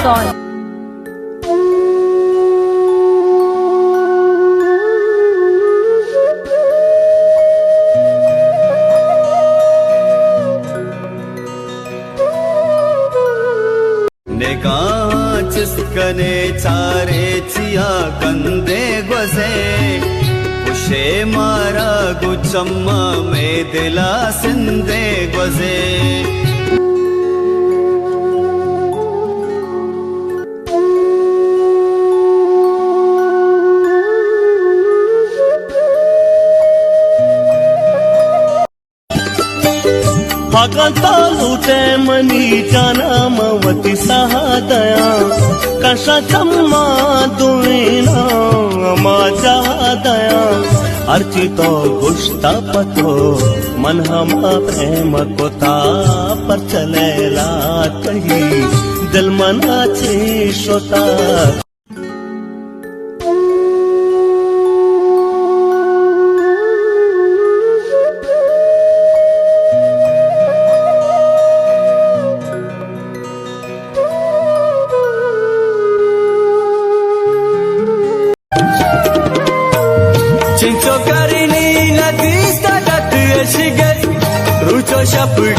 कौन। चिस्कने चारे चिया कंदे गजे उशे मारा गुचम्मा में दिला सिंदे गजे भगता लुटे मनी जाना मवती सहादया कशा चम्मा दुईना माझा दया अर्चितो गुष्टा पतो मन हम प्रेम कोता पर चलेला कही दिल मनाची श्रोता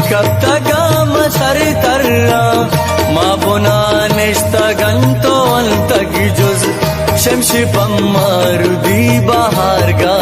Kaptagam saritarra ma bonanishtaganto antagijuz shemshi pammarudi baharga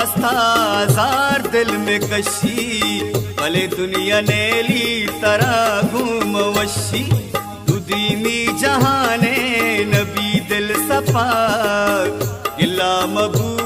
हजार दिल में कशी भले दुनिया नेली तरह घूम वशी दुदी में जहाने नबी दिल सफा गिला मबू